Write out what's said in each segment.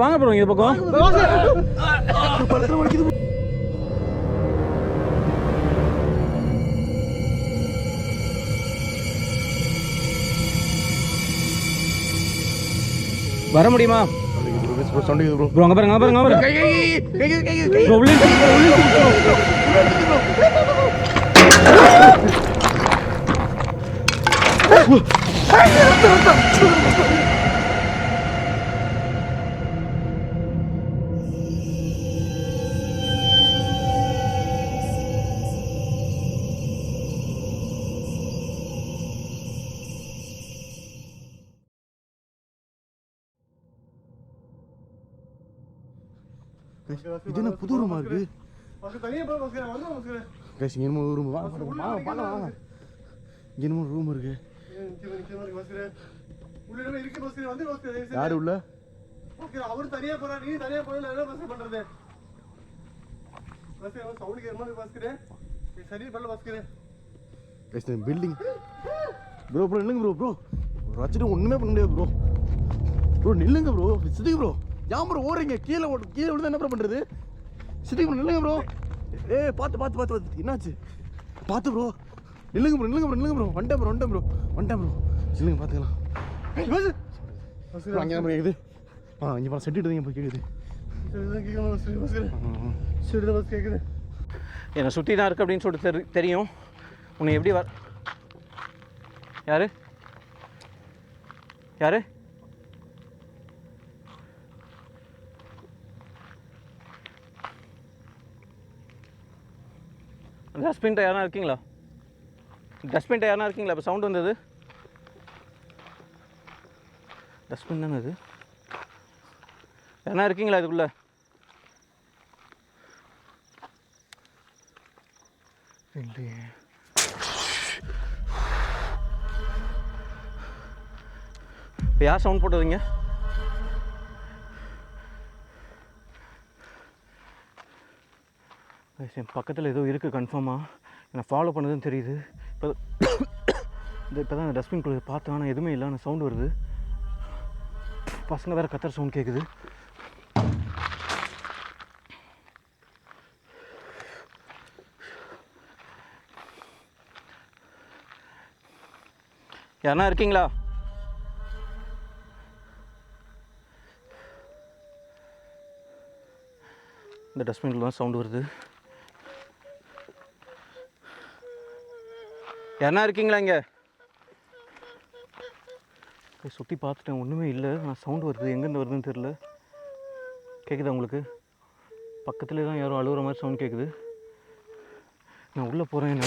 வாங்க ப்ரோ இந்த பக்கம். வர முடியுமா ப்ரோ? அங்க பாருங்க ப்ரோ. இது என்ன புது ரூமா இருக்கு? இங்க ரூம் இருக்கு. யாரு உள்ள? அவரு தனியா போறா, நீ தனியா போறல, என்ன பஸ் பண்றது? பஸ் சவுண்ட் கேட்கணும் பஸ்கரே. சரி பல்ல பஸ்கரே. Guys building. ப்ரோ நில்லுங்க ப்ரோ. ரச்சிட்டு ஒண்ணுமே பண்ண முடியாது ப்ரோ. நில்லுங்க ப்ரோ. சித்திக்கு ப்ரோ. யாம் ப்ரோ ஓடுறீங்க? கீழே விழுந்தா என்ன ப்ரோ பண்றது? சித்திக்கு ப்ரோ நில்லுங்க ப்ரோ. பாத்து என்னாச்சு? பாத்து ப்ரோ. நில்லுங்க ப்ரோ. வந்துட்டேன் ப்ரோ. நில்லுங்க பாத்துக்கலாம். அங்கே நம்ம கேக்குது. இங்க பா செட்டிட்டு போய் கேக்குது. பஸ் கேக்குது. என்னை சுற்றி தான் இருக்குது அப்படின்னு சொல்லிட்டு தெரியும். உன்னை எப்படி யாரு டஸ்ட்பின்ட்ட யாரா இருக்கீங்களா? இப்போ சவுண்ட் வந்தது. டஸ்ட்பின் தானே அது? யாரா இருக்கீங்களா இதுக்குள்ள? இல்லையே. இப்போ யார் சவுண்ட் போட்டதுங்க? என் பக்கத்தில் ஏதோ இருக்குது கன்ஃபார்மாக. என்னை ஃபாலோ பண்ணதுன்னு தெரியுது. இப்போ தான் டஸ்ட்பின்குள்ளே பார்த்தேன், ஆனால் எதுவுமே இல்லை. ஆனால் சவுண்டு வருது. பசங்க வேறு கத்துற சவுண்ட் கேட்குது. யாரா இருக்கீங்களா? இந்த டஸ்ட்பின்ல தான் சவுண்டு வருது. யாரா இருக்கீங்களா இங்கே? சுற்றி பார்த்துட்டேன், ஒன்றுமே இல்லை. நான் சவுண்டு வருது, எங்கேருந்து வருதுன்னு தெரில. கேட்குதா உங்களுக்கு? பக்கத்துலேயே தான் யாரும் அழுகுற மாதிரி சவுண்ட் கேட்குது. நான் உள்ளே போகிறேன்.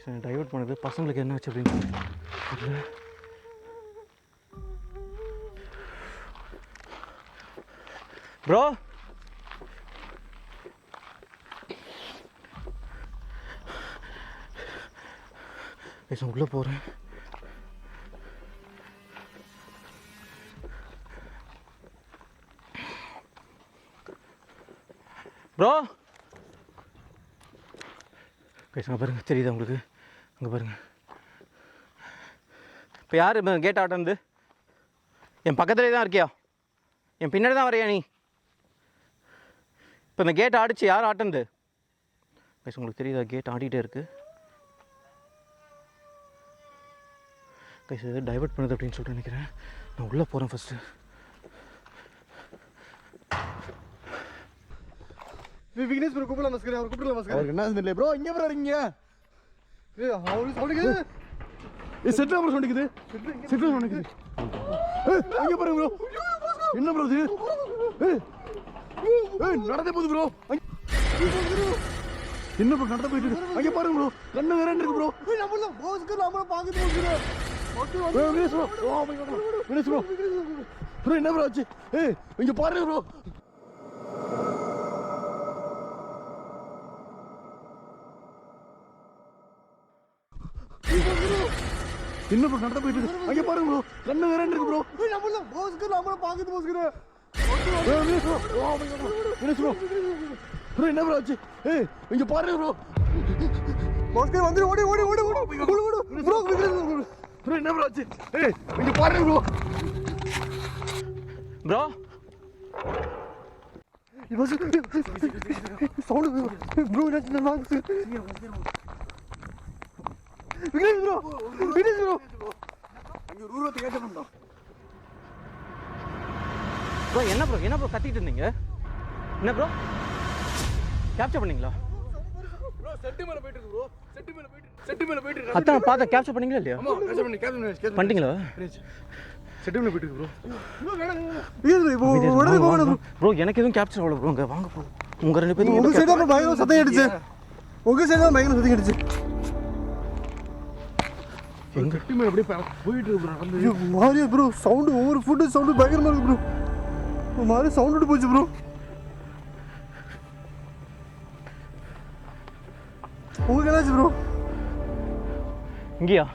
நான் டைவர்ட் பண்ணுது. பசங்களுக்கு என்ன ஆச்சு அப்படின்னு தெரியல. ப்ரோ நான் உள்ளே போகிறேன். ப்ரோ பேசுங்க பாருங்க, தெரியுதா உங்களுக்கு? அங்கே பாருங்க. இப்போ யார் கேட் ஆட்டந்து? என் பக்கத்துலேயே தான் இருக்கியா? என் பின்னாடி தான் வரையா நீ? இப்போ இந்த கேட் ஆடிச்சு யார் ஆட்டந்து? பேச உங்களுக்கு தெரியுதா? கேட் ஆடிட்டே இருக்குது. கைஸ் எதாவது டைவர்ட் பண்ணுது அப்படின்னு சொல்லிட்டு நினைக்கிறேன். நான் உள்ளே போகிறேன் ஃபஸ்ட்டு. விக்னேஷ் ப்ரோ கூப்பிடலாம் மஸ்கரே. அவர் கூப்பிடலாம் மஸ்கரே. அவருக்கு என்ன தெரியல ப்ரோ. இங்கே ப்ரோ இருக்கீங்க? அவரு சவுண்ட் கேக்குது. செட்ல ப்ரோ சவுண்ட் கேக்குது. செட்ல சவுண்ட் கேக்குது. அங்க பாருங்க ப்ரோ. என்ன ப்ரோ இது? நடந்தே போகுது ப்ரோ. என்ன ப்ரோ நடந்து போயிட்டு இருக்கு? அங்க பாருங்க ப்ரோ. கண்ணு வேற இருக்கு ப்ரோ. நம்மள போஸ்க்கு நம்மள பாக்குது மஸ்கரே. Vignesh bro. Oh my god. Vignesh bro. Bro என்ன ப்ரோ ஆச்சு? இங்க பாருங்க ப்ரோ. என்ன ப்ரோ நடந்து போயிட்டு இருக்கு? அங்க பாருங்க ப்ரோ. கண்ணு வேற இருக்கு ப்ரோ. நம்மள போஸ்க்கு நம்மள பாக்குது மஸ்கரே. Vignesh bro. Oh my god. Vignesh bro. Bro என்ன ப்ரோ ஆச்சு? இங்க பாருங்க ப்ரோ. மஸ்கரே வந்து ஓடி ப்ரோ விக்னேஷ் ப்ரோ என்ன ப்ரோ ஆச்சு? ஏய் இங்க பாருங்க ப்ரோ. ப்ரோ சவுண்ட் ப்ரோ என்ன விக்னேஷ் ப்ரோ அங்க ஒரு ஊரத்தை கேட்ட பண்ணோம். ப்ரோ என்ன ப்ரோ கத்திட்டு இருந்தீங்க? என்ன ப்ரோ கேப்சர் பண்ணீங்களா? ப்ரோ செட்டு மேல போயிட்டு இருக்கு ப்ரோ. செட்டு மேல போயிட்டு இருக்கு. அதான் பார்த்தா கேப்சர் பண்ணீங்களா இல்லையா? ஆமா கேப்சர் பண்ணிட்டீங்களா? செட்டு மேல போயிட்டு இருக்கு ப்ரோ. உடனே போகணும் ப்ரோ எனக்கு எதுவும் கேப்சர் ஆகல ப்ரோ. இங்க வாங்க ப்ரோ. உங்க ரெண்டு பேரும் உங்க சைடு தான் பயங்கர சத்தம் அடிச்சு. உங்க சைடு தான் பயங்கர சத்தம் அடிச்சு. எங்க செட்டு மேல அப்படியே போயிட்டு இருக்கு ப்ரோ. வந்து ஐயோ மாரியா ப்ரோ சவுண்ட் ஒவ்வொரு ஃபுட் சவுண்ட் பயங்கரமா இருக்கு ப்ரோ. ஒரு மாதிரி சவுண்ட் விட்டு போச்சு ப்ரோ. உங்களுக்கு என்னாச்சு ப்ரோ? இங்கயா?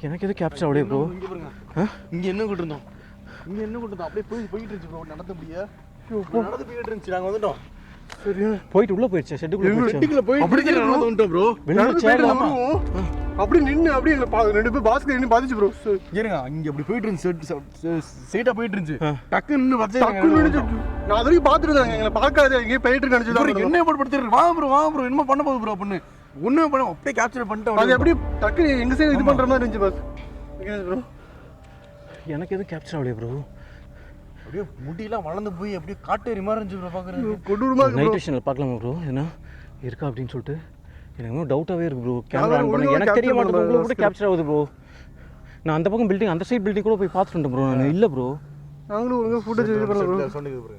எனக்கு எதுவும் கேப்சர் ஆகலையே ப்ரோ. இங்க பாருங்க. இங்க என்ன கூட்டு இருந்தோம்? அப்படியே போயிட்டு இருந்துச்சு ப்ரோ. நடந்தபடியே நடந்து போயிட்டு இருந்துச்சு. நாங்க வந்துட்டோம். சரி போயிட்டு உள்ள போயிடுச்சு. ஷெட்டுக்குள்ள போயிடுச்சு. செட்டுக்குள்ள போயிட்டு அப்படியே நடந்து வந்துட்டோம் ப்ரோ. வெளியில சேர் ஆமா. அப்படி நின்னு அப்படியே எங்களை ரெண்டு பேர் பாஸ்கர் நின்னு பாதிச்சு ப்ரோ. இருங்க அங்க அப்படி போயிட்டு இருந்துச்சு. சைடா போயிட்டு இருந்துச்சு. டக்கு நின்னு டக்கு நின்னு நான் அது வரைக்கும் பாத்துட்டு இருந்தேன். எங்களை பார்க்காத எங்கேயே போயிட்டு இருக்கான்னு சொல்லி என்ன படுத்துறது? வாங்க ப்ரோ என்ன பண்ண போகுது ப்ரோ அப்படின்னு ஒண்ணுமே பண்ண அப்படியே கேப்சர் பண்ணிட்டு அது எப்படி டக்கு எங்க சைடு இது பண்ற மாதிரி இருந்துச்சு பாஸ். ப்ரோ எனக்கு எதுவும் கேப்சர் ஆகலையே ப்ரோ. அப்படியே முடியெல்லாம் வளர்ந்து போய் அப்படியே காட்டேரி மாதிரி இருந்துச்சு ப்ரோ. பாக்குறது கொடூரமா இருக்கு நைட் விஷனில் பார்க்கலாமா ப்ரோ? என்ன இருக்கா அப்படின்னு சொல்லிட்டு எனக்கு இன்னும் டவுட்டாகவே இருக்குது ப்ரோ. கேமரா ஆன் பண்ண எனக்கு தெரிய மாட்டேங்குது. உங்களுக்கு கூட கேப்சர் ஆகுது ப்ரோ. நான் அந்த பக்கம் பில்டிங் அந்த சைடு பில்டிங் கூட போய் பார்த்துட்டு ப்ரோ. நான் இல்லை ப்ரோ. நாங்களும் ஒழுங்கா ஃபுட்டேஜ் இது பண்ணல ப்ரோ. சொன்னது ப்ரோ.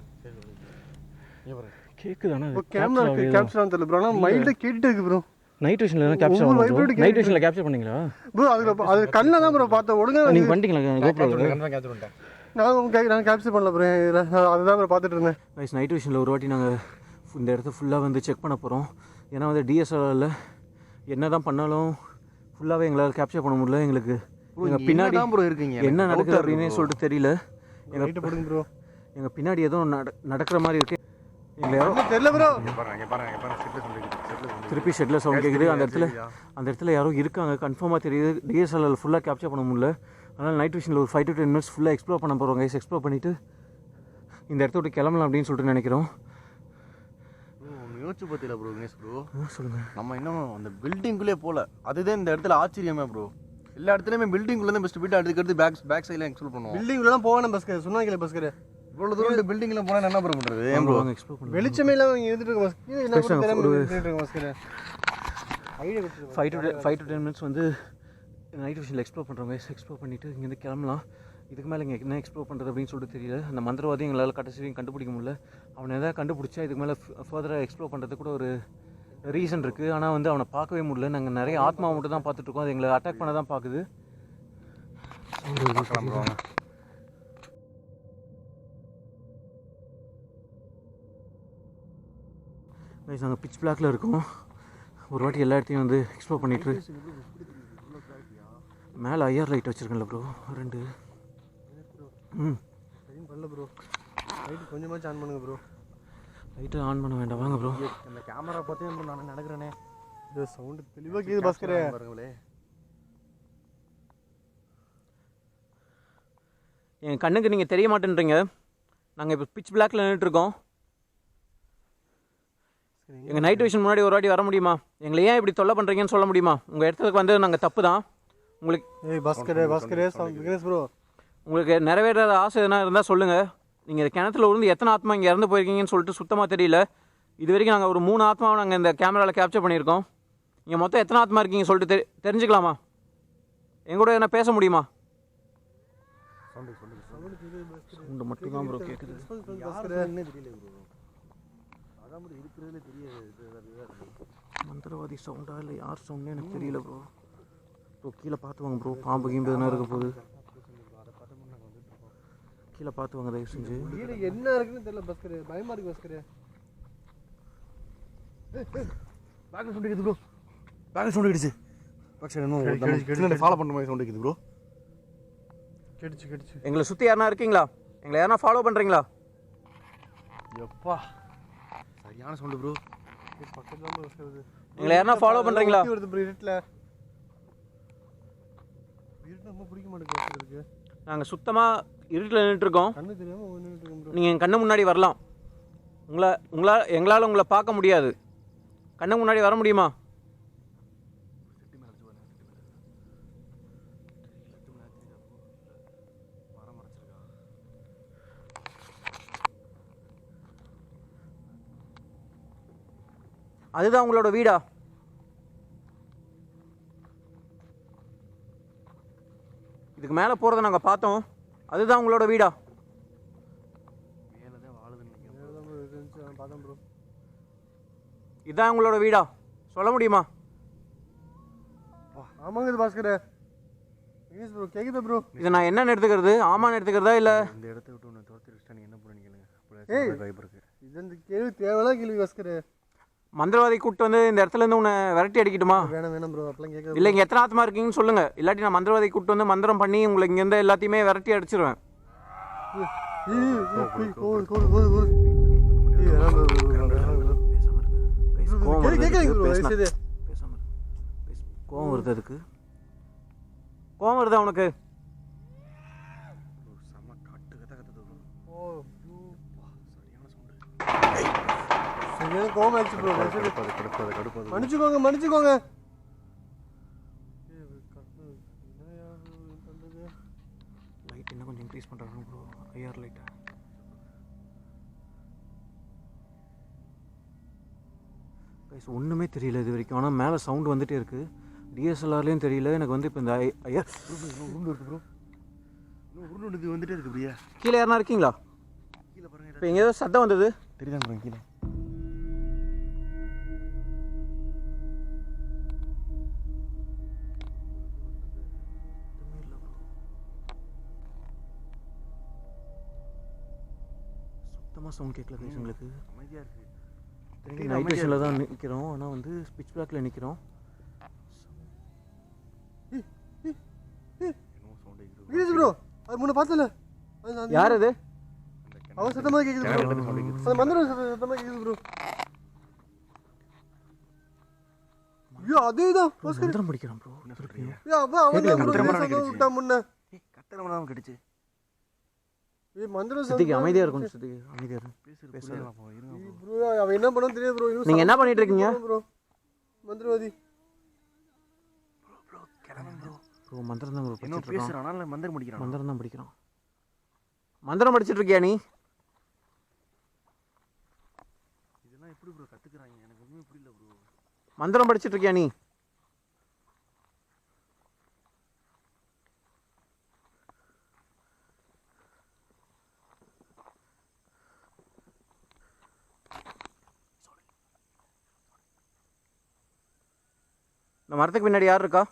கேக்குதானே? கேமரா கேப்சர் ஆன் தெரியல ப்ரோ. நான் மைல்டா கேட்டிட்டு இருக்கு ப்ரோ. நைட் விஷனில் என்ன கேப்சர் ஆகும் ப்ரோ? நைட் விஷனில் கேப்சர் பண்ணீங்களா ப்ரோ? அது கண்ணில் தான் ப்ரோ பார்த்தேன். ஒழுங்கா நீங்கள் பண்ணிட்டீங்களா கோப்ரோ? கேப்சர் பண்ணிட்டேன். நான் கேப்சர் பண்ணல ப்ரோ. அதுதான் ப்ரோ பார்த்துட்டு இருந்தேன். கைஸ் நைட் விஷனில் ஒரு வாட்டி நாங்கள் இந்த இடத்த ஃபுல்லாக வந்து செக் பண்ண போகிறோம். ஏன்னா வந்து டிஎஸ்எல்ஆரில் என்ன தான் பண்ணாலும் ஃபுல்லாகவே எங்களால் கேப்சர் பண்ண முடியல. எங்களுக்கு எங்கள் பின்னாடி ப்ரோ இருக்கீங்க. என்ன நடக்குது அப்படின்னு சொல்லிட்டு தெரியல. ரைட் போடுங்க ப்ரோ. எங்கள் பின்னாடி ஏதோ நடக்கிற மாதிரி இருக்குது. எங்களை யாரோ தெரியல ப்ரோ. திருப்பி ஷெட்டில் சவுண்ட் கேட்குது. அந்த இடத்துல யாரோ இருக்காங்க கன்ஃபார்மாக தெரியுது. டிஎஸ்எல்ஆரில் ஃபுல்லாக கேப்சர் பண்ண முடியல. அதனால் நைட் விஷனில் ஒரு 5 to 10 minutes ஃபுல்லாக எக்ஸ்ப்ளோர் பண்ண போகிறோம் கைஸ். எக்ஸ்ப்ளோர் பண்ணிவிட்டு இந்த இடத்த விட்டு கிளம்பலாம் அப்படின்னு சொல்லிட்டு நினைக்கிறோம். யோசிச்சு பார்த்தீங்களா ப்ரோ விக்னேஷ் ப்ரோ? சொல்லுங்கள். நம்ம இன்னும் அந்த பில்டிங்குள்ளே போகல. அதுதான் இந்த இடத்துல ஆச்சரியமே ப்ரோ. எல்லா இடத்துலையுமே பில்டிங்குள்ளே தான் பெஸ்ட் போயிட்டு அடுத்து பேக் சைடில் எக்ஸ்ப்ளோர் பண்ணுவோம். பில்டிங்குள்ள தான் போகணும் பஸ்கர். சொன்னாங்களே பஸ்கர். இவ்வளோ தூரம் இந்த பில்டிங்கில் போனால் என்ன ப்ரோ பண்ணுறது? ஏன் ப்ரோ எக்ஸ்ப்ளோர் பண்ணுவோம். வெளிச்சமே இல்லாமல் இங்கே இருந்துட்டு இருக்கு பஸ்கர். என்ன கூட தெரியாமல் இருந்துட்டு இருக்கு பஸ்கர். ஐடியா கொடுத்துருக்கேன். 5 to 10 minutes வந்து நைட் விஷனில் எக்ஸ்ப்ளோர் பண்ணுறோம் கைஸ். எக்ஸ்ப்ளோர் பண்ணிவிட்டு இங்கேருந்து கிளம்பலாம். இதுக்கு மேலே இங்கே என்ன எக்ஸ்ப்ளோர் பண்ணுறது அப்படின்னு சொல்லிட்டு தெரியல. அந்த மந்திரவாதி எங்களால் கடைசி கண்டுபிடிக்க முடியல. அவனை எதாவது கண்டுபிடிச்சா இதுக்கு மேலே ஃபர்தராக எக்ஸ்ப்ளோர் பண்ணுறதுக்கு கூட ஒரு ரீசன் இருக்குது. ஆனால் வந்து அவனை பார்க்கவே முடியல. நாங்கள் நிறைய ஆத்மா மட்டும் தான் பார்த்துட்ருக்கோம். அது எங்களை அட்டாக் பண்ண தான் பார்க்குது. கைஸ் நாங்கள் பிட்ச் பிளாக்ல இருக்கோம். ஒரு வாட்டி எல்லா இடத்தையும் வந்து எக்ஸ்ப்ளோர் பண்ணிட்டு மேலே ஐஆர் லைட் வச்சுருக்கேன்ல ப்ரோ 2. பண்ணல ப்ரோ. லைட் கொஞ்சமாச்சும் ஆன் பண்ணுங்க ப்ரோ. லைட்டு ஆன் பண்ண வேண்டாம் வாங்க ப்ரோ. அந்த கேமரா பார்த்தே ப்ரோ நான் நடக்கிறேனே. இது சவுண்ட் தெளிவாக கேக்குது பஸ்கர். பாருங்களே. என் கண்ணுக்கு நீங்கள் தெரிய மாட்டேன்றீங்க. நாங்கள் இப்போ பிட்ச் பிளாக்ல நின்றுட்டுருக்கோம். எங்கள் நைட் விஷன் முன்னாடி ஒரு வாட்டி வர முடியுமா? எங்களை ஏன் இப்படி தொல்லை பண்ணுறீங்கன்னு சொல்ல முடியுமா? உங்கள் இடத்துக்கு வந்து நாங்கள் தப்பு தான். உங்களுக்கு பஸ்கர் விக்னேஷ் ப்ரோ. உங்களுக்கு நிறைவேறாத ஆசை எதனா இருந்தால் சொல்லுங்கள். நீங்கள் கிணத்துல விழுந்து எத்தனை ஆத்மா இங்கே இறந்து போயிருக்கீங்கன்னு சொல்லிட்டு சுத்தமாக தெரியல. இது வரைக்கும் நாங்கள் ஒரு 3 ஆத்மாவை நாங்கள் இந்த கேமராவில் கேப்சர் பண்ணியிருக்கோம். இங்கே மொத்தம் எத்தனை ஆத்மா இருக்கீங்க சொல்லிட்டு தெரிஞ்சுக்கலாமா? எங்கூட என்ன பேச முடியுமா? சவுண்டு மட்டும் தான் ப்ரோ கேட்குது. மந்திரவாதி சவுண்டா இல்லை யார் சவுண்டே எனக்கு தெரியல ப்ரோ. ப்ரோ கீழே பார்த்து வாங்க ப்ரோ. பாம்பு கீம்பு எதுனா இருக்க போகுது. கீழே பார்த்து வாங்க தயவு செஞ்சு. என்ன இருக்குன்னு தெரியல பஸ்கர். பயமா இருக்கு பஸ்கர். பேக்ல சவுண்ட் கேக்குது ப்ரோ. பேக்ல சவுண்ட் கேட்டுச்சு. பக்ஷர் என்ன ஃபாலோ பண்ற மாதிரி சவுண்ட் கேக்குது ப்ரோ. கேட்டுச்சு. எங்களை சுற்றி யாருனா இருக்கீங்களா? எங்களை யாருனா ஃபாலோ பண்ணுறீங்களா? எப்பா சரியான சவுண்ட் ப்ரோ. எங்களை யாருனா ஃபாலோ பண்ணுறீங்களா? இருக்கு. நாங்கள் சுத்தமாக இருட்டில் நின்றுட்டுருக்கோம். கண்ணு தெரியாமல் நின்றுட்டு இருக்கோம் ப்ரோ. நீங்கள் என் கண்ணு முன்னாடி வரலாம். எங்களால் உங்களை பார்க்க முடியாது. கண்ணு முன்னாடி வர முடியுமா? அதுதான் உங்களோட வீடா? இதுக்கு மேலே போகிறத நாங்கள் பார்த்தோம். அதுதான் உங்களோட வீடா? பார்த்தோம் ப்ரோ. இதுதான் உங்களோட வீடா? சொல்ல முடியுமா? ஆமாங்க இது பாஸ்கர். ப்ளீஸ் ப்ரோ, கேக்குதா ப்ரோ? இதை நான் என்னன்னு எடுத்துக்கிறது? ஆமான்னு எடுத்துக்கிறதா இல்லை? இந்த இடத்த விட்டு ஒன்று தோற்றிருச்சா நீங்கள் என்ன பண்ணுறீங்க? ஏய், இது இந்த கேள்வி தேவையில்ல கேள்வி பாஸ்கர். மந்திரவாதி கூப்பிட்டு வந்து இந்த இடத்துல இருந்து உன்னை விரட்டி அடிக்கட்டுமா? வேணாம் ப்ரோ, அப்பெல்லாம் கேட்க. இல்லை, இங்கே எத்தனை ஆத்மா இருக்கீங்கன்னு சொல்லுங்க. இல்லாட்டி நான் மந்திரவாதி கூப்பிட்டு வந்து மந்திரம் பண்ணி உங்களை இங்கேருந்து எல்லாத்தையுமே விரட்டி அடிச்சிருவேன். கோவம் வருது. அதுக்கு கோவம் வருதா உனக்கு? மன்னிச்சுக்கோங்க. லைட் இன்னும் கொஞ்சம் இன்க்ரீஸ் பண்ணுறாங்க ப்ரோ. ஐஆர் லைட்டை கைஸ் ஒன்றுமே தெரியல இது வரைக்கும். ஆனால் மேலே சவுண்டு வந்துகிட்டே இருக்குது. டிஎஸ்எல்ஆர்லேயும் தெரியல எனக்கு. வந்து இப்போ இந்த ஐஆர் உருண்டு இருக்கு ப்ரோ. உருண்டு இது வந்துட்டே இருக்கு பிரியா. கீழே யாருனா இருக்கீங்களா? கீழே பாருங்க. இப்போ எங்கேயோ சத்தம் வந்தது. தெரியுதாங்க ப்ரோ கீழே. சுத்தமாக சவுண்ட் கேட்கல கைஸ் எங்களுக்கு. அமைதியாக இருக்குது. நைட் விஷனில் தான் நிற்கிறோம். ஆனால் வந்து ஸ்பிட்ச் பிளாக்கில் நிற்கிறோம். ப்ரோ அது முன்ன பார்த்தல. யார் அது? அவன் சத்தமாக கேட்குது ப்ரோ. அந்த மந்திரம் சத்தமாக கேட்குது ப்ரோ. ஐயோ அதேதான் மந்திரம் படிக்கிறான் ப்ரோ. அவன் விட்டா முன்ன கத்தரவனாவும் கிடைச்சு. சித்திக்கு அமைதியாக இருக்கும். சித்திக்கு அமைதியாக இருக்கும். ப்ரோ அவன் என்ன பண்ணணும் தெரியாது ப்ரோ. நீங்கள் என்ன பண்ணிட்டு இருக்கீங்க ப்ரோ? மந்திரவாதி ப்ரோ. மந்திரம் தான் ப்ரோ இன்னும் பேசுகிறான். ஆனால் மந்திரம் படிக்கிறான். மந்திரம் தான் படிக்கிறான். மந்திரம் படிச்சுட்டு இருக்கியா நீ? இதெல்லாம் எப்படி ப்ரோ கற்றுக்குறாங்க? எனக்கு ஒன்றுமே புரியல ப்ரோ. மந்திரம் படிச்சுட்டு இருக்கியா நீ? இந்த மரத்துக்கு பின்னாடி யார் இருக்கா?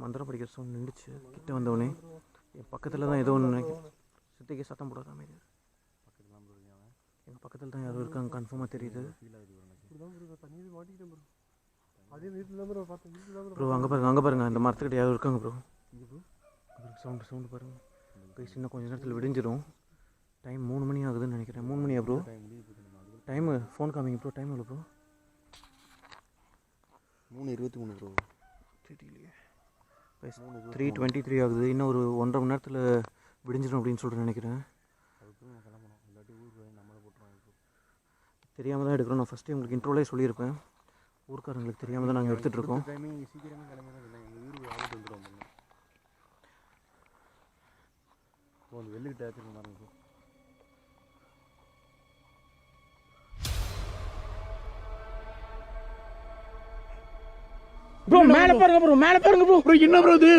மந்திரம் படிக்கிற சவுண்ட் நின்றுச்சு. கிட்ட வந்தவனே என் பக்கத்தில் தான் ஏதோ ஒன்று. சித்திக்கு சத்தம் போடாத அமைதியாக. எங்கள் பக்கத்தில் தான் யாரும் இருக்காங்க கன்ஃபார்மாக தெரியுது ப்ரோ. அங்கே பாருங்க அந்த மரத்துக்கிட்ட யாரும் இருக்காங்க ப்ரோ. சவுண்டு பாருங்கள் கைஸ். இன்னும் கொஞ்சம் நேரத்தில் விடிஞ்சிடும். டைம் 3 மணி ஆகுதுன்னு நினைக்கிறேன். 3 மணியா ப்ரோ? டைமு ஃபோன் காமிங்க ப்ரோ. டைம் எவ்வளோ ப்ரோ? 3:23 ப்ரோ. தெரியலையே. 3:23 ஆகுது. இன்னும் ஒரு 1.5 மணி நேரத்தில் விடிஞ்சிடும் அப்படின்னு சொல்லிட்டு நினைக்கிறேன். தெரியாமல் தான் எடுக்கிறோம். நான் ஃபஸ்ட்டு உங்களுக்கு இன்ட்ரோலே சொல்லியிருப்பேன். ஊருக்காரங்களுக்கு தெரியாமல் தான் நாங்கள் எடுத்துகிட்டு இருக்கோம். ப்ரோ மேலே பாருங்க ப்ரோ. மேலே பாருங்க ப்ரோ. ப்ரோ என்ன ப்ரோ இது?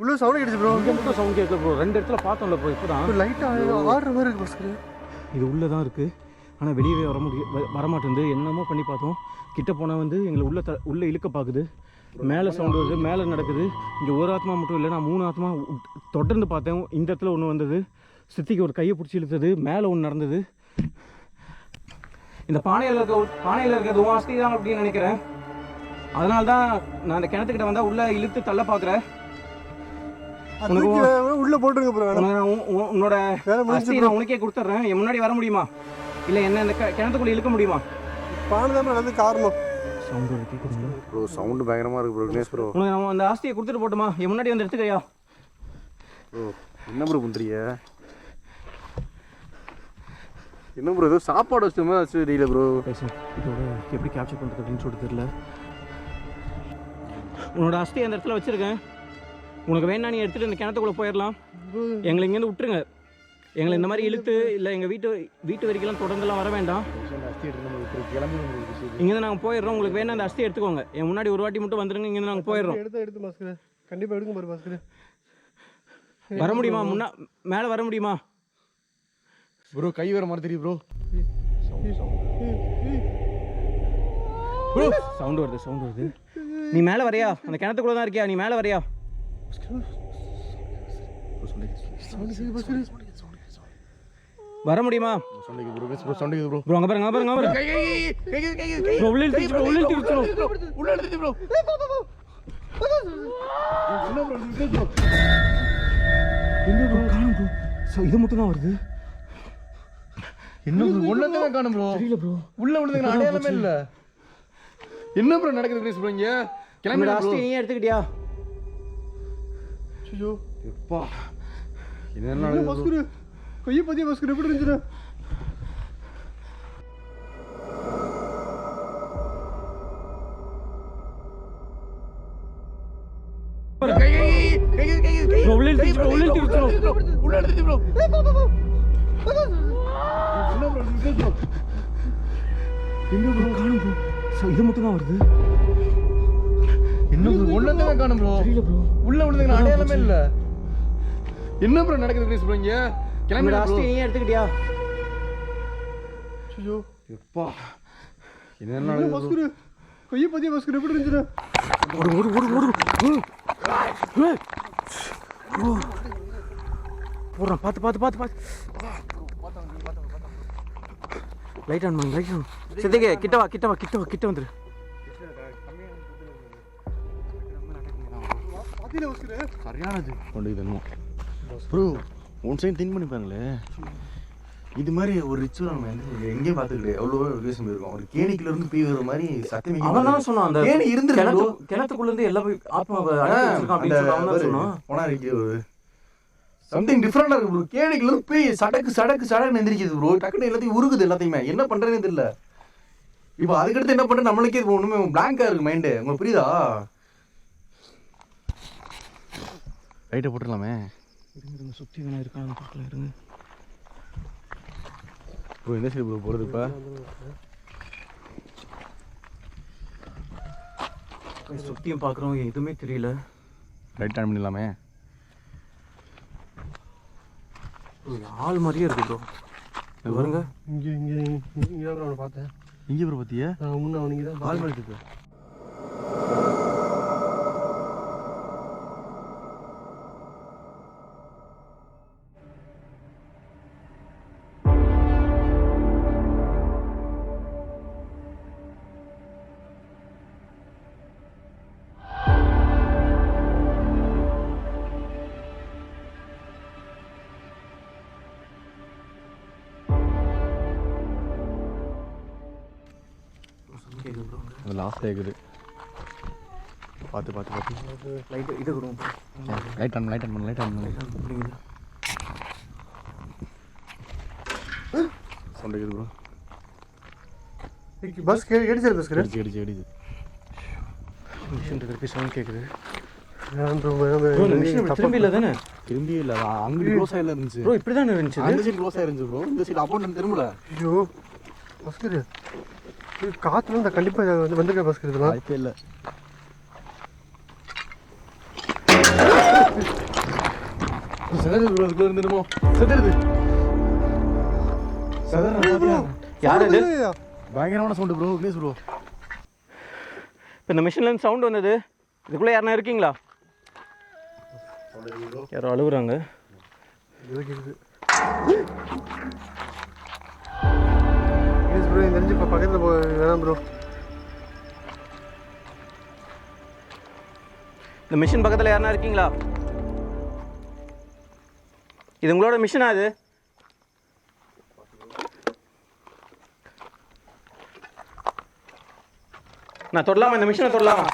உள்ள சவுண்ட் கேட்டுச்சு ப்ரோ. இங்கே மட்டும் சவுண்ட் கேட்கல ப்ரோ. 2 இடத்துல பார்த்தோம்ல ப்ரோ. இப்போ தான் லைட்டாக ஆடுற மாதிரி இருக்கு பாஸ்கர். இது உள்ளே தான் இருக்குது. ஆனால் வெளியவே வரமாட்டேங்குது. என்னமோ பண்ணி பார்த்தோம். கிட்ட போனால் வந்து எங்களை உள்ளே இழுக்க பார்க்குது. மேலே சவுண்டு வருது, மேலே நடக்குது. இங்கே ஒரு ஆத்மா மட்டும் இல்லை, நான் 3 ஆத்மா தொடர்ந்து பார்த்தேன். இந்த இடத்துல ஒன்று வந்தது, சித்திக்கு ஒரு கையை பிடிச்சி இழுத்தது, மேலே ஒன்று நடந்தது. இந்த பானையில் இருக்கிறது உன் ஆஸ்தி தான் அப்படின்னு நினைக்கிறேன். அதனால தான் நான் அந்த கிணத்துக்கிட்ட வந்தால் உள்ளே இழுத்து தள்ள பார்க்குறேன். உள்ள போட்டுருங்க ப்ரோ. உன்னோட ஆஸ்தி நான் உனக்கே கொடுத்துட்றேன். என் முன்னாடி வர முடியுமா? இல்லை என்ன இந்த கிணத்துக்குள்ளே இழுக்க முடியுமா? பானை தான் அது காரணம். சவுண்டு கேட்குறீங்களா ப்ரோ? சவுண்டு பயங்கரமாக இருக்குது ப்ரோ. விக்னேஷ் ப்ரோ, உனக்கு நம்ம அந்த ஆஸ்தியை கொடுத்துட்டு போட்டுமா? என் முன்னாடி வந்து எடுத்துக்கையா? ப்ரோ என்ன ப்ரோ பண்ணுறீங்க? என்ன ப்ரோ ஏதோ சாப்பாடு வச்சு தெரியல ப்ரோ. இதோட எப்படி கேப்சர் பண்ணுறது அப்படின்னு சொல்லிட்டு தெரியல. உன்னோட அஸ்தியை அந்த இடத்துல வச்சுருக்கேன். உனக்கு வேணா நீ எடுத்துகிட்டு இந்த கிணத்துக்குள்ளே போயிடலாம். எங்களை இங்கேருந்து விட்டுருங்க. எங்களை இந்த மாதிரி இழுத்து இல்லை எங்கள் வீட்டு வரைக்கெல்லாம் தொடர்ந்துலாம் வர வேண்டாம். இங்கேருந்து நாங்கள் போயிடுறோம். உங்களுக்கு வேணா அந்த அஸ்தியை எடுத்துக்கோங்க. என் முன்னாடி ஒரு வாட்டி மட்டும் வந்துருங்க. இங்கேருந்து நாங்கள் போயிடுறோம். எடுத்து பாஸ்கர். கண்டிப்பாக எடுக்க பாரு பாஸ்கர். வர முடியுமா? மேலே வர முடியுமா ப்ரோ? கை வர மாதிரி தெரியும் ப்ரோ. சவுண்டு வருது. நீ மேலே வரையா? அந்த கிணத்துக்குள்ளே தான் இருக்கியா? நீ மேலே வரையா? வர முடியுமா? ப்ரோ அங்கே பாருங்க. உள்ள இழுத்து ப்ரோ. இது மட்டும் தான் வருது. என்ன ப்ரோ? ஒண்ணே காணும் ப்ரோ. தெரியல ப்ரோ. உள்ள விழுந்ததுக்கு அடையாளமே இல்ல. என்ன ப்ரோ நடக்குது விக்னேஷ் ப்ரோ? இங்க கிளம்பி ஆஸ்தி நீ எடுத்துக்கிட்டியா? ஐயோ எப்பா என்ன நடக்குது பாஸ்கர்? கையை பத்தியா பாஸ்கர்? எப்படி இருந்துச்சு? இது மட்டும் தான் வருது. என்ன ப்ரோ? ஒண்ணே காணும் ப்ரோ. தெரியல ப்ரோ. உள்ள விழுந்ததுக்கு அடையாளமே இல்ல. என்ன ப்ரோ நடக்குது விக்னேஷ் ப்ரோ? இங்க கிளம்பி ஆஸ்தி நீ எடுத்துக்கிட்டியா? ஐயோ எப்பா என்ன நடக்குது பாஸ்கர்? கையை பத்தியா பாஸ்கர்? எப்படி இருந்துச்சு? ஓடுறான். பார்த்து லைட் ஆன் பண்ணு. சித்திக்கு கிட்ட வந்துரு. சரியானது கொண்டு ப்ரோ. ஒன் சைடு திங்க் பண்ணி பாருங்களே. இது மாதிரி ஒரு ரிச்சுவல் நம்ம எங்கேயும் பார்த்துக்கிட்டு எவ்வளோ வித்தியாசம் இருக்கும். ஒரு கேணிக்குள்ள இருந்து போய் வர மாதிரி சத்தியமே அவன் தான் சொன்னான். அந்த கேணி இருந்து கிணத்துக்குள்ள இருந்து எல்லா ஆத்மாவை அடக்கி வச்சிருக்கான் அப்படின்னு சொல்லி அவன் தான் சொன்னான். போனா இருக்கு சம்திங் டிஃப்ரெண்டா இருக்கு ப்ரோ. கேணிக்குள்ள இருந்து போய் சடக்கு எந்திரிக்குது ப்ரோ. டக்குன்னு எல்லாத்தையும் உருகுது. எல்லாத்தையுமே என்ன பண்றேன்னு தெரியல. இப்போ அதுக்கடுத்து என்ன பண்ற நம்மளுக்கே ஒண்ணுமே பிளாங்கா இருக்கு மைண்டு. உங்களுக்கு புரியுதா? ரைட்டை போட்டுடலாமே. இருங்க சுற்றி வேணா இருக்கான்னு பார்க்கல. இருங்க ப்ரோ. எந்த சைடு ப்ரோ போகிறது இப்போ? சுற்றியும் பார்க்குறோம். எதுவுமே தெரியல. ரைட் ஆன் பண்ணிடலாமே. ஆள் மாதிரியே இருக்கு ப்ரோ. பாருங்க. இங்கே அவனை பார்த்தேன். இங்கே ப்ரோ பார்த்தியா? முன்னே அவனுக்கு தான் ஆள் மாதிரி இருக்கு. அது லாஸ்ட் கேட்குது. பார்த்து லைட் இது கொடுங்க. லைட் ஆன் பண்ணு. சவுண்ட் கேட்குது ப்ரோ. பஸ் கேடிச்சு பாஸ்கர். கேடிச்சு மிஷின் திருப்பி சவுண்ட் கேட்குது. திரும்பி இல்லை தானே? திரும்பி இல்லை. அங்கே க்ளோஸ் ஆகில இருந்துச்சு ப்ரோ. இப்படி தானே இருந்துச்சு. அந்த சைடு க்ளோஸ் ஆகிருந்துச்சு ப்ரோ. இந்த சைடு அப்போ நான் திரும்பல. ஐயோ பாஸ்கர், காற்றுல இருந்தால் கண்டிப்பாக வந்திருக்கேன் பாஸ்கர். இதெல்லாம் வாய்ப்பே இல்லை. செதறது ப்ரோ அதுக்குள்ள இருந்துடுமோ செதறது யார் இது? பயங்கரமான சவுண்டு ப்ரோ ப்ளீஸ் ப்ரோ. இப்போ இந்த மிஷின்லேருந்து சவுண்டு வந்தது, இதுக்குள்ளே யாருன்னா இருக்கீங்களா? யாரோ அழுகுறாங்க. ப்ரோ தெரிஞ்சு இப்போ பக்கத்தில் வேணாம் ப்ரோ. இந்த மிஷின் பக்கத்தில் யாருன்னா இருக்கீங்களா? இது உங்களோட மிஷினா? அது நான் தொடலாமா? இந்த மிஷினை தொடலாமா?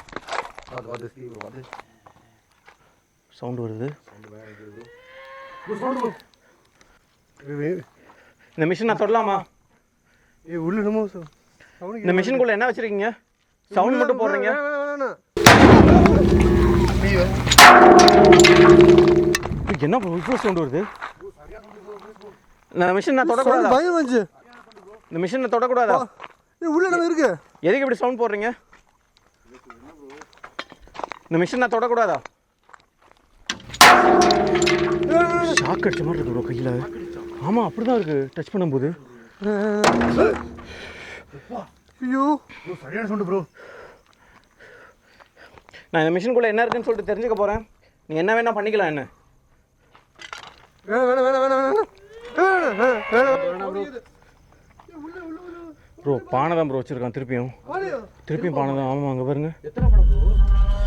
சவுண்டு வருது. இந்த மிஷின் நான் தொடலாமா? உள்ள என்னமோ இந்த மிஷினுக்குள்ள என்ன வச்சிருக்கீங்க? சவுண்ட் மட்டும் போடுறீங்க. என்ன ப்ரோ இவ்வளோ சவுண்ட் வருது? இந்த மிஷின் நான் தொடக்கூடாதா? பயம் வந்துச்சு. இந்த மிஷினை தொடக்கூடாதா? உள்ள என்ன இருக்கு? எதுக்கு இப்படி சவுண்ட் போடுறீங்க? இந்த மிஷின் நான் தொடக்கூடாதா? ஷாக் அடிச்ச மாதிரி இருக்கு ப்ரோ கையில். ஆமாம் அப்படி தான் இருக்குது டச் பண்ணும்போது. ஐயோ சரியான சவுண்டு ப்ரோ. நான் இந்த மிஷினுக்குள்ளே என்ன இருக்குன்னு சொல்லிட்டு தெரிஞ்சுக்க போகிறேன். நீ என்ன வேணால் பண்ணிக்கலாம். என்ன ப்ரோ? பானை தான் ப்ரோ வச்சுருக்கான். திருப்பியும் பானை தான். ஆமாம் அங்கே பாருங்க.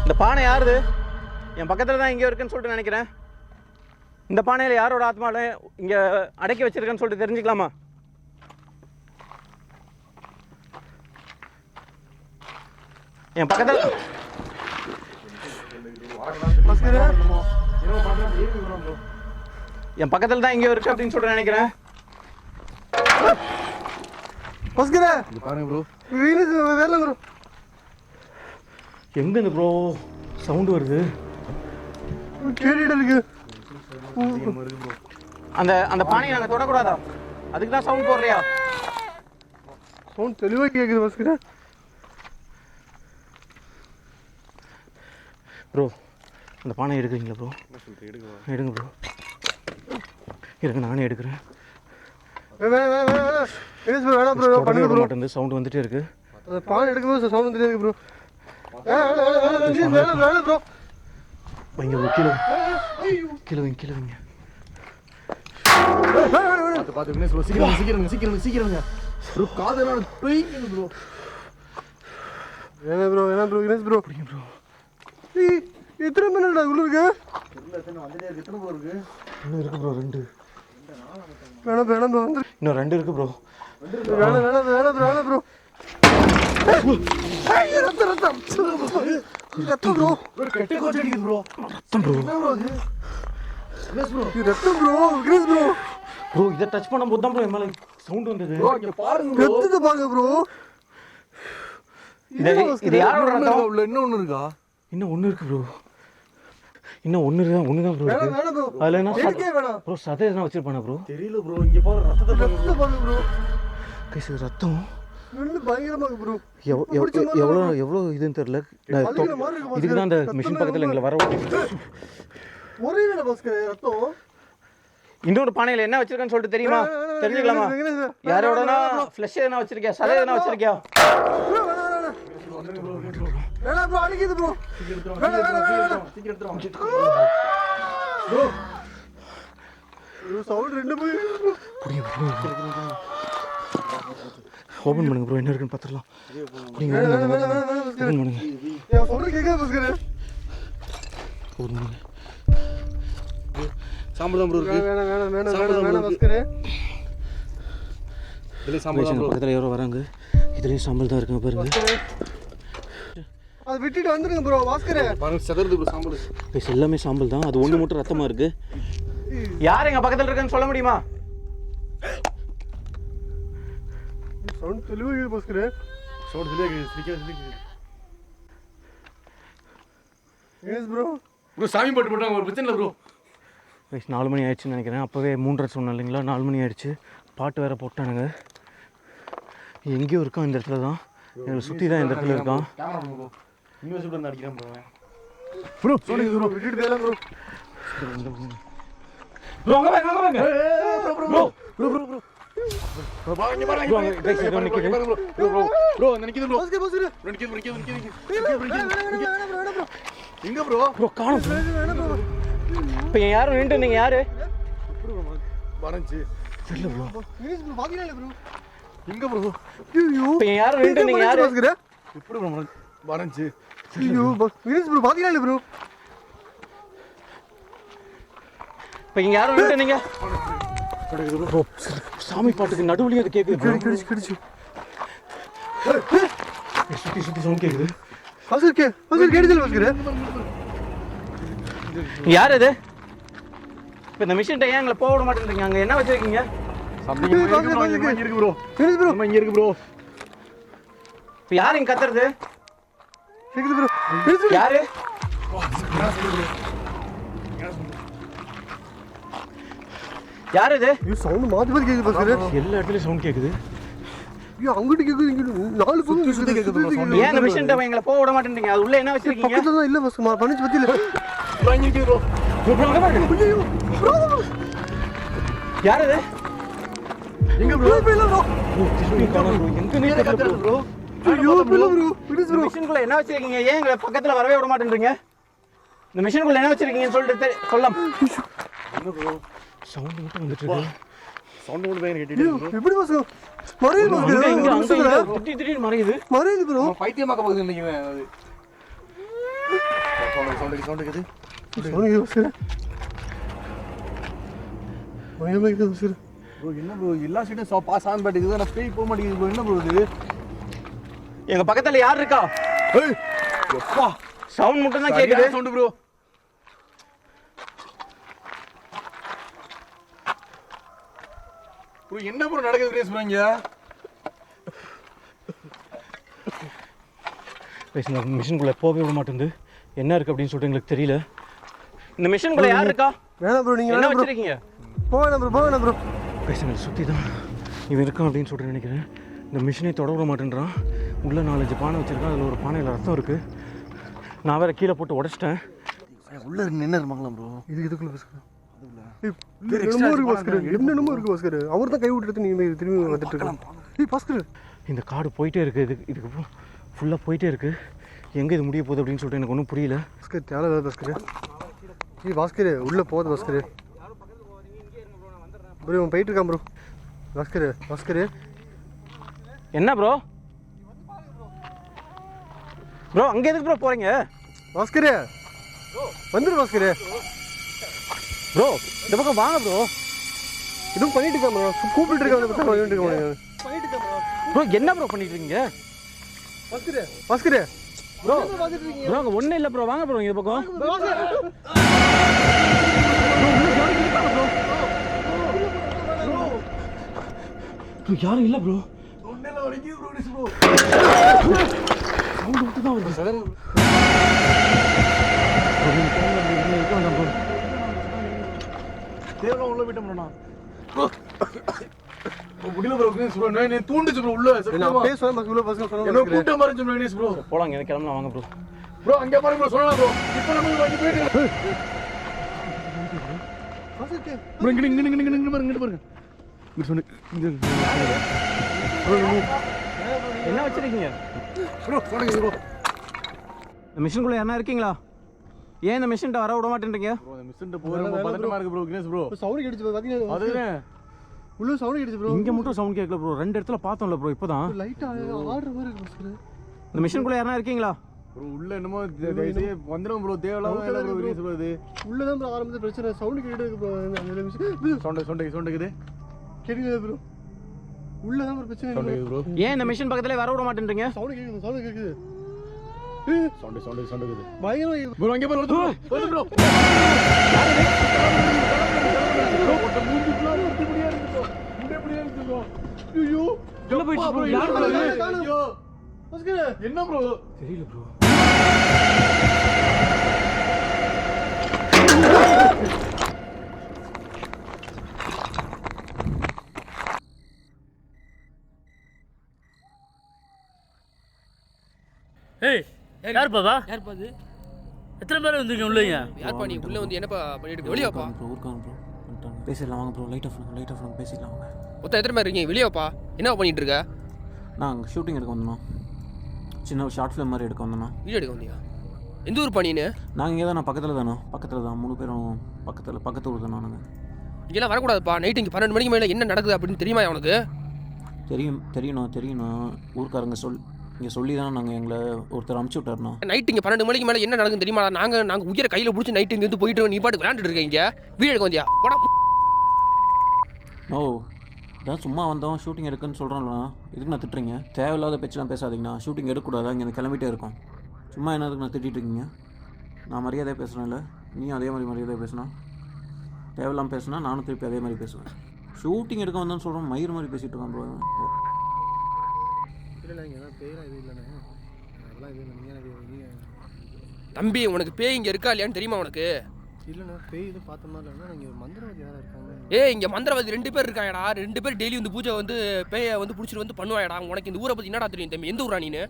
இந்த பானை யாருது? என் பக்கத்தில் தான் இங்கே இருக்குன்னு சொல்லிட்டு நினைக்கிறேன். இந்த பானையில் யாரோட ஆத்மாவில் இங்கே அடக்கி வச்சிருக்கேன்னு சொல்லிட்டு தெரிஞ்சுக்கலாமா? என் பக்கத்தில் தான் இங்கே இருக்கு அப்படின்னு சொல்லிட்டு நினைக்கிறேன். பாருங்க ப்ரோ. எங்கேருந்து ப்ரோ சவுண்டு வருது? கேட்டுட்டு இருக்கு. அந்த அந்த பானையை நாங்கள் தொடக்கூடாதா? அதுக்கு தான் சவுண்ட் போடுறியா? சவுண்ட் தெளிவாக கேட்குது பஸ்கரே. ப்ரோ அந்த பானை எடுக்கிறீங்களா ப்ரோ? எடுங்க ப்ரோ. இருங்க நானே எடுக்கிறேன். வேணாம் ப்ரோ பண்ணுங்க ப்ரோ. மாட்டேங்குது சவுண்ட் வந்துட்டே இருக்கு. அந்த பானை எடுக்கும்போது சவுண்ட் வந்துட்டே இருக்கு ப்ரோ. வேணாம் ப்ரோ. வைங்க ப்ரோ கீழே வைங்க. பார்த்து வினேஷ் ப்ரோ சீக்கிரம் ப்ரோ. காதெல்லாம் போய்க்குது ப்ரோ. வேணாம் ப்ரோ வினேஷ் ப்ரோ. பிடிங்க ப்ரோ. எத்தனை மினிட் உள்ள இருக்கு? எத்தனை ப்ரோ இருக்கு? இன்னும் இருக்கு ப்ரோ 2. வேணாம் ப்ரோ வந்து இன்னும் 2 இருக்கு ப்ரோ. வேணாம் ப்ரோ. ரத்தம் ப்ரோ. கெட்ட கோச்சு அடிக்குது ப்ரோ. ரத்தம் ப்ரோ. ரத்தம் ப்ரோ. வினேஷ் ப்ரோ. ப்ரோ இதை டச் பண்ணும்போது தான் ப்ரோ என் மேலே சவுண்ட் வந்தது. இங்க பாருங்க ப்ரோ. ரத்தத்தை பாருங்க ப்ரோ. இது யாரோட ரத்தம்? உள்ள இன்னும் ஒன்று இருக்கா? இன்னும் 1 இருக்கு ப்ரோ. இன்னும் ஒன்று தான் ப்ரோ இருக்கு. வேணாம் ப்ரோ. அதில் என்ன வேணாம் ப்ரோ? சதை எதுனா வச்சிருப்பானா ப்ரோ? தெரியல ப்ரோ. இங்க பாரு ரத்தத்தை பாருங்க ப்ரோ. கைஸ் ரத்தம் நல்ல பயங்கரமா இருக்கு ப்ரோ. எவ்வளோ இதுன்னு தெரியல. இதுக்கு தான் அந்த மிஷின் பக்கத்தில் எங்களை வர ஒரே வேலை பஸ்கரே ரத்தம். இன்னொரு பானையில் என்ன வச்சிருக்கேன்னு சொல்லிட்டு தெரியுமா? தெரிஞ்சுக்கலாமா? யாரோடனா ஃப்ளஷ் எதனா வச்சிருக்கியா? சதை எதனா வச்சிருக்கியா? வேணாம் ப்ரோ அடிக்குது ப்ரோ. சீக்கிரம் ப்ரோ சவுண்ட் 2 போய் ஓபன் பண்ணுங்க ப்ரோ. என்ன இருக்குன்னு பார்த்துடலாம். புரியுங்க. ஓபன் பண்ணுங்க. நான் சொல்றது கேட்காது பஸ்கரே. ஓபன் பண்ணுங்க. சாம்பல் தான் ப்ரோ இருக்கு. வேணாம் பஸ்கரே. இதுல சாம்பல் தான் ப்ரோ. பக்கத்துல யாரோ வராங்க. இதுலயும் சாம்பல் தான் இருக்குங்க பாருங்க. அது விட்டுட்டு வந்துருங்க ப்ரோ பாஸ்கரே. பாருங்க செதறது ப்ரோ சாம்பல். கைஸ் எல்லாமே சாம்பல் தான். அது ஒண்ணு மட்டும் ரத்தமா இருக்கு. யார் எங்க பக்கத்துல இருக்குன்னு சொல்ல முடியுமா? சவுண்ட் தெளிவா கேக்குது பாஸ்கரே. சவுண்ட் தெளிவா கேக்குது. S bro. ப்ரோ சாமி பாட்டு போட்டாங்க ஒரு பிரச்சனை இல்லை ப்ரோ. கைஸ் 4 மணி ஆயிடுச்சுன்னு நினைக்கிறேன். அப்போவே 3:30 சொன்னேன் இல்லைங்களா? 4 மணி ஆயிடுச்சு. பாட்டு வேற போட்டானுங்க. எங்கேயோ இருக்கான் இந்த இடத்துல தான். எங்களை சுற்றி தான் இந்த இடத்துல இருக்கான். இன்வெஸ்ட் பண்ணி அடிக்கிறேன் ப்ரோ. ப்ரோ சொல்லுங்க ப்ரோ. விட்டுட்டு தேலாம் ப்ரோ. ப்ரோ அங்க வாங்க ப்ரோ இங்க பாருங்க guys, இதோ நிக்குது. ப்ரோ அந்த நிக்குது ப்ரோ பாஸ்கர் எங்க ப்ரோ ப்ரோ காணோம் bro. இப்போ யாரும் நின்னுட்டு நீங்க யாரு வரஞ்சு தெரியல ப்ரோ. வினிஸ் ப்ரோ பாத்தீங்களா ப்ரோ எங்க ப்ரோ ஐயோ இப்போ யாரும் நின்னுட்டு நீங்க யாரு பாஸ்கர் எப்படி ப்ரோ வரஞ்சு ஐயோ வினிஸ் ப்ரோ பாத்தீங்களா ப்ரோ இப்போ இங்க யாரும் நின்னுட்டு நீங்க ப்ரோ சாமி பாட்டுக்கு நடுவுலயே அது கேக்குது ப்ரோ. கிடிச்சு சுத்தி சவுண்ட் கேக்குது. பாஸ்கர் கேடிச்சல பாஸ்கர் யார் இது? இப்போ இந்த மிஷின் ஏன் எங்களை போக விட மாட்டேங்கிறீங்க? அங்க என்ன வச்சிருக்கீங்க? இங்க இருக்கு ப்ரோ வினிஸ் ப்ரோ நம்ம இங்க இருக்கு ப்ரோ இப்போ யார் இங்க கத்துறது? கேக்குது ப்ரோ வினிஸ் ப்ரோ யாரு? யார் இது? ஐயோ சவுண்ட் மாத்தி கேக்குது பாஸ்கர் எல்லா இடத்துலயும் சவுண்ட் கேக்குது. ஐயோ அங்கிட்டு கேக்குது இங்க நாலு பக்கம் சுத்தி கேக்குது ப்ரோ ஏன் இந்த மிஷின் எங்களை போக விட மாட்டேங்கிறீங்க? அது உள்ள என்ன வச்சிருக்கீங்க? பக்கத்துல தான் இல்ல பாஸ்கர் பண்ணிச்சு பத்தி இல்ல ப்ரோ இங்க இருக்கு ப்ரோ ப்ரோ அங்க பாருங்க. ஐயோ ப்ரோ யார் இது? எங்க ப்ரோ இல்ல ப்ரோ எங்க நீ தெரியல ப்ரோ. ஐயோ இல்ல ப்ரோ வினிஸ் ப்ரோ மிஷினுக்குள்ள என்ன வச்சிருக்கீங்க? ஏன் எங்களை பக்கத்துல வரவே விட மாட்டேன்றீங்க? இந்த மிஷினுக்குள்ள என்ன வச்சிருக்கீங்கன்னு சொல்லிட்டு சொல்லலாம். என்ன ப்ரோ சவுண்ட் மட்டும் வந்துட்டு இருக்கு. சவுண்ட் கூட பயங்கர கேட்டிட்டு ப்ரோ எப்படி பாஸ்கர் மறையுது பாஸ்கர் திடீர்னு மறையுது. மறையுது ப்ரோ பைத்தியமாக்க போகுது நினைக்கிறேன் அது சவுண்ட் கேக்குது சவுண்ட் பாஸ்கர் பயமா இருக்குது பாஸ்கர் ப்ரோ என்ன ப்ரோ எல்லா சைடும் சாமி பாட்டுக்குது ஆனா பேய் போக மாட்டேங்குது ப்ரோ என்ன ப்ரோ இது எங்க பக்கத்துல யார் இருக்கா? ஏய் எப்பா சவுண்ட் மட்டும் தான் கேக்குது. சவுண்ட் ப்ரோ ப்ரோ என்ன ப்ரோ நடக்குது கிரேஸ் ப்ரோ இங்க இந்த மிஷினுக்குள்ள போகவே விட மாட்டேங்குது. என்ன இருக்கு அப்படின்னு சொல்லிட்டு எங்களுக்கு தெரியல. இந்த மிஷினுக்குள்ள யார் இருக்கா? வேணாம் ப்ரோ நீங்க என்ன வேணாம் ப்ரோ வச்சிருக்கீங்க? போவேணாம் ப்ரோ பேசுங்க சுற்றி தான் இவன் இருக்கான் அப்படின்னு சொல்லிட்டு நினைக்கிறேன். இந்த மிஷினை தொட விட மாட்டேன்றான். உள்ள 4-5 பானை வச்சிருக்கான். அதில் ஒரு பானையில் ரத்தம் இருக்கு. நான் வேற கீழே போட்டு உடைச்சிட்டேன். உள்ள என்ன இருமாங்களா ப்ரோ இதுக்குள்ள பாஸ்கர் என்னமோ இருக்கு பாஸ்கர் என்னமோ இருக்கு பாஸ்கர் அவர் தான் கை விட்டுட்டு நீங்க திரும்பி வந்துட்டு இருக்கான் ஏய் பாஸ்கர் இந்த காடு போயிட்டே இருக்கு. இதுக்கு ஃபுல்லாக போயிட்டே இருக்கு. எங்கே இது முடிய போகுது அப்படின்னு சொல்லிட்டு எனக்கு ஒன்றும் புரியல. பாஸ்கர் தேவை பாஸ்கர் ஏய் பாஸ்கர் உள்ள போகுது பாஸ்கர் ப்ரோ இவன் போயிட்டு இருக்கான் ப்ரோ பாஸ்கர் என்ன ப்ரோ அங்கே எதுக்கு ப்ரோ போகிறீங்க? பாஸ்கர் வந்துரு பாஸ்கர் ப்ரோ இந்த பக்கம் வாங்க ப்ரோ. இதுவும் பண்ணிட்டு இருக்கான் ப்ரோ கூப்பிட்டு இருக்கான் ப்ரோ என்ன ப்ரோ பண்ணிட்டு இருக்கீங்க? பாஸ்கர் ப்ரோ அங்கே ஒன்றும் இல்லை ப்ரோ. வாங்க ப்ரோ இந்த பக்கம். யாரும் இல்லை ப்ரோ. ஒண்ணேல வலிக்குது ப்ரோ கிரேஸ் ப்ரோ சவுண்ட் மட்டும் தான் வருது. தேவலாம் உள்ள விட்டோம் ப்ரோ நான் ப்ரோ முடியல ப்ரோ கிரேஸ் ப்ரோ நான் தூண்டுச்சு ப்ரோ உள்ள நான் பேசுறேன் பாஸ்கர் உள்ள பாஸ்கர் என்ன கூட்டம் மறைஞ்சு ப்ரோ கிரேஸ் ப்ரோ போலாம் இங்கே கிளம்பலாம் வாங்க ப்ரோ. ப்ரோ அங்க பாருங்க ப்ரோ சொல்லலாம் ப்ரோ இப்போ நம்ம வந்து போயிட்டு ப்ரோ இங்க பாருங்க இங்க சொன்ன என்ன வச்சிருக்கீங்க? ப்ரோ சொல்லுங்க ப்ரோ இந்த மிஷினுக்குள்ள யாரா இருக்கீங்களா? ஏன் இந்த மிஷின்ட்ட வர விட மாட்டேன்றீங்க? ப்ரோ அந்த மிஸ்டர் போற ரொம்ப பதட்டமா இருக்கு ப்ரோ கிரேஸ் ப்ரோ சவுண்ட் கேட்டுச்சு பாத்தீங்கன்னா அதுனே உள்ள சவுண்ட் கேட்டுச்சு ப்ரோ இங்க மட்டும் சவுண்ட் கேட்கல ப்ரோ. 2 இடத்துல பார்த்தோம்ல ப்ரோ. இப்போதான் லைட்டா ஆர்டர் மாதிரி இருக்கு பாஸ்கர் இந்த மிஷினுக்குள்ள யாரா இருக்கீங்களா? ப்ரோ உள்ள என்னமோ வந்துரும் ப்ரோ தேவலாம் இல்ல ப்ரோ கிரேஸ் ப்ரோ இது உள்ள தான் ப்ரோ ஆரம்பிச்ச பிரச்சனை சவுண்ட் கேட்டுருக்கு ப்ரோ அந்த மிஷின் சவுண்ட் கேக்குது கேக்குது ப்ரோ உள்ள தான் ப்ரோ பிரச்சனை சவுண்ட் கேக்குது ப்ரோ ஏன் இந்த மிஷின் பக்கத்துல வர விட மாட்டேன்றீங்க? சவுண்ட் கேக்குது சவுண்ட் கேக்குது பயங்கரமா ப்ரோ அங்க பாரு ப்ரோ ப்ரோ ஒட்ட மூஞ்சி ப்ரோ ஒட்டி முடியா இருக்கு ப்ரோ முண்டே முடியா இருக்கு ப்ரோ ஐயோ உள்ள போயிடுச்சு ப்ரோ. யார் பண்ணது? ஐயோ பாஸ்கர் என்ன ப்ரோ தெரியல ப்ரோ. ஏய் யார் பாபா எத்தனை பேர் வந்திருக்கீங்க உள்ளீங்க யார்ப்பா நீ உள்ள வந்து என்னப்பா பண்ணிட்டு இருக்க? வெளியப்பா பண்ணிட்டாங்க. பேசிடலாம் வாங்க ப்ரோ. லைட் ஆஃப் பண்ணுங்க பேசிடலாம் வாங்க. மொத்தம் எத்தனை பேர் இருக்கீங்க? வெளியேப்பா. என்ன பண்ணிட்டு இருக்க? நான் அங்கே ஷூட்டிங் எடுக்க வந்தோம். சின்ன ஒரு ஷார்ட் ஃபிலிம் மாதிரி எடுக்க வந்தோம். வீடியோ எடுக்க வந்தியா? எந்த ஊர் பண்ணின்னு? நாங்கள் இங்கே தான் பக்கத்தில் தான் 3 பேரும் பக்கத்து ஊர் தானே. நாங்கள் இங்கெல்லாம் வரக்கூடாதுப்பா. நைட்டு இங்கே 12 மணிக்கு மேலே என்ன நடக்குது அப்படின்னு தெரியுமா உனக்கு? தெரியணும். ஊருக்காரங்க இங்கே சொல்லி தான் எங்களை ஒருத்தர் அமுச்சு விட்டாருண்ணா. நைட்டு இங்கே 12 மணிக்கு மேலே என்ன நடக்குதுன்னு தெரியுமா? நாங்கள் உயிரை கையில் பிடிச்சி நைட்டு இங்கேருந்து போயிட்டு நீ பாட்டு விளையாண்டுட்டு இருக்கீங்க. வீடியோ எடுக்க வந்தியா? போடா. ஓ இதான் சும்மா வந்தோம் ஷூட்டிங் எடுக்குன்னு சொல்கிறோம்ண்ணா. இதுக்கு நான் திட்டுறீங்க? தேவையில்லாத பேச்செலாம் பேசாதீங்கண்ணா. ஷூட்டிங் எடுக்கக்கூடாதா? இங்கே கிளம்பிட்டே இருக்கோம். சும்மா என்னதுக்கு நான் திட்டிகிட்டு இருக்கீங்க? நான் மரியாதையாக பேசுகிறேன்ல, நீயும் அதே மாதிரி மரியாதையாக பேசுனா. தேவையில்லாமல் பேசுனா நானும் திருப்பி அதே மாதிரி பேசுவேன். ஷூட்டிங் எடுக்க வந்தோன்னு சொல்கிறோம், மயிர் மாதிரி பேசிகிட்டு இருக்கான் ப்ரோ. இல்லைண்ணா இங்கே தான் பேரெலாம் எதுவும் இல்லைண்ணே. அதெல்லாம் எதுவும் இல்லை. நீங்கள் தம்பி உனக்கு பேய் இங்கே இருக்கா இல்லையான்னு தெரியுமா உனக்கு? இல்லைண்ணா பேய் இது பார்த்த மாதிரி இல்லைண்ணா. இங்கே மந்திரவாதி யாராக இருக்காங்க? இங்கே மந்திரவாதி 2 பேர் இருக்காங்கடா. 2 பேர் டெய்லி வந்து பூஜை வந்து பேயை வந்து பிடிச்சிட்டு வந்து பண்ணுவாங்கடா. உனக்கு இந்த ஊரை பற்றி என்னடா தெரியும் தம்பி? எந்த ஊரா நீனு?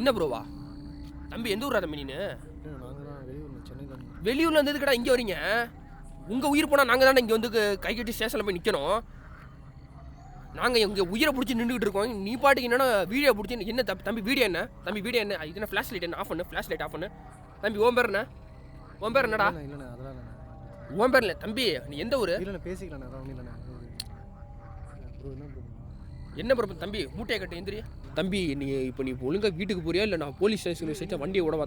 என்ன ப்ரோவா? தம்பி எந்த ஊரா தம்பி நீனு? இல்லை நாங்கள் தான் வெளியூரில் சென்னையில். வெளியூரில் இருந்ததுக்கடா இங்கே வரீங்க? உங்கள் உயிர் போனால் நாங்கள் தானே இங்கே வந்து கை கட்டி ஸ்டேஷனில் போய் நிற்கணும். நாங்கள் எங்கள் உயிரை பிடிச்சி நின்றுக்கிட்டு இருக்கோம். நீ பாட்டுக்கு என்னன்னா வீடியோ பிடிச்சி என்ன தம்பி வீடியோ என்ன? தம்பி வீடியோ என்ன? இது என்ன ஃப்ளாஷ் லைட் என்ன? ஆஃப் பண்ணு. தம்பி ஓன் பேர் என்னடா? இல்லைண்ணா அதெல்லாம் இல்லைண்ணா. ஓன் பேர் இல்லை தம்பி. நீ எந்த ஊர்? இல்லைண்ணா பேசிக்கலாண்ணா. அதான் ஒன்றும் இல்லைண்ணா. ப்ரோ என்ன ப்ரோ? என்ன ப்ரோ? தம்பி மூட்டையை கட்ட எந்திரி. தம்பி நீ ஒழுங்காக வீட்டுக்கு போறியா இல்லை நான் போலீஸ் ஸ்டேஷனுக்கு சேர்த்து வண்டியை விடவா?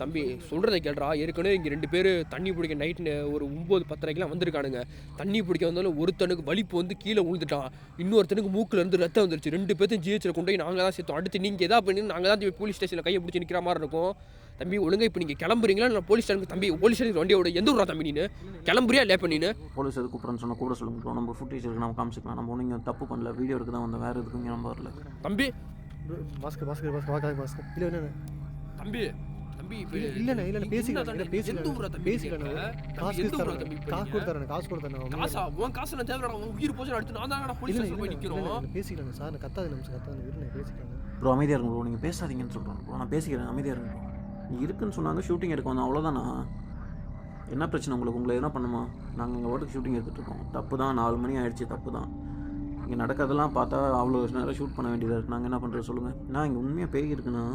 தம்பி சொல்கிறத கேள்றா. ஏற்கனவே இங்கே 2 பேர் தண்ணி பிடிக்க நைட்டு ஒரு 9-10:30 வந்திருக்கானுங்க. தண்ணி பிடிக்க வந்தாலும் ஒருத்தனுக்கு வலிப்பு வந்து கீழே விழுந்துட்டான். இன்னொருத்தனுக்கு மூக்கில் இருந்து ரத்தம் வந்துருச்சு. 2 பேர்த்தையும் ஜிஹெச்சில் கொண்டு போய் நாங்கள் தான் சேர்த்தோம். அடுத்து நீங்கள் எதா பண்ணி நாங்கள் தான் போலீஸ் ஸ்டேஷனில் கையை பிடிச்சி நிற்கிற மாதிரி இருக்கும். தம்பி ஒழுங்காக இப்போ நீங்கள் கிளம்புறீங்களா? நான் போலீஸ் ஸ்டேஷனுக்கு தம்பி போலீஸ் ஸ்டேஷனுக்கு வண்டியோட எந்த ஊரா தம்பி நீனு? கிளம்புறியா இல்லை பண்ணீன்னு? போலீஸ் எது கூப்பிட்றேன்னு சொன்னால் கூட சொல்லுங்க ப்ரோ. நம்ம ஃபுட்டேஜ் இருக்கு, நம்ம காமிச்சிக்கலாம். நம்ம ஒன்றும் இங்கே தப்பு பண்ணல, வீடியோ எடுக்க தான் வந்தோம். வேறு எதுக்கும் இங்கே நம்ம வரல. தம்பி பாஸ்கர் இல்லை இல்லைண்ணா. தம்பி இப்போ இல்லைண்ணா பேசிக்கலாம். எந்த ஊரா தம்பி? பேசிக்கலாண்ணா. காசு கொடுத்தாருண்ணா. காசா? உன் காசு நான் தேவைடா. உன் உயிர் போச்சு அடுத்து நான் தான் போலீஸ் ஸ்டேஷன் போய் நிற்கிறோம். பேசிக்கலாங்க சார். கத்தாது இருண்ணே பேசிக்கலாங்க. ப்ரோ அமைதியாக இருங்க ப்ரோ. நீங்கள் பேசாதீங்கன்னு சொல்கிறோம் ப்ரோ. நான் பேசிக்கிறேன், அமைதியாக இருங்க ப்ரோ. நீ இருக்குன்னு சொன்னாங்க, ஷூட்டிங் எடுக்க வந்தோம், அவ்வளோதானா? என்ன பிரச்சனை உங்களை எதனா பண்ணுமா? நாங்கள் எங்கள் ஓட்டுக்கு ஷூட்டிங் எடுத்துகிட்டு இருக்கோம். தப்பு தான். 4 மணி ஆகிடுச்சு, தப்பு தான். இங்கே நடக்கிறதெல்லாம் பார்த்தா அவ்வளோ நேரம் ஷூட் பண்ண வேண்டியதாக இருக்குது. நாங்கள் என்ன பண்ணுறது சொல்லுங்கள்? நான் இங்கே உண்மையாக பேய் இருக்குண்ணா.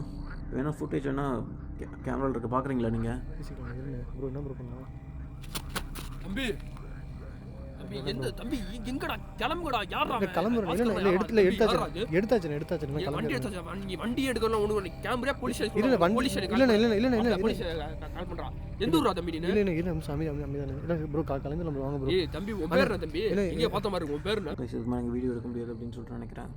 வேணால் ஃபுட்டேஜ் வேணால் கேமராவில் இருக்க பார்க்குறீங்களா நீங்கள்? பேசிக்கலாங்க ப்ரோ. என்ன ப்ரோ பண்ணலாம்? தம்பி எந்த தம்பி எங்கடா? கிளம்புடா. யாரா? கிளம்புறேன். இல்லை எடுத்தாச்சு. வண்டி எடுக்கலாம். ஒன்று கேமரா போலீஸ் ஸ்டேஷன். இல்லை போலீஸ் கால் பண்ணுறா. எந்த ஊரா தம்பி நீ? இல்லை அமைதியான ப்ரோ. கிளம்பி நம்ம வாங்க ப்ரோ. தம்பி உன் பேர் என்ன தம்பி? இங்கே பார்த்த மாதிரி இருக்கும். உன் பேர் என்ன? இதுக்கு மேலே எங்கள் வீடியோ எடுக்க முடியாது அப்படின்னு சொல்லிட்டு நினைக்கிறேன்.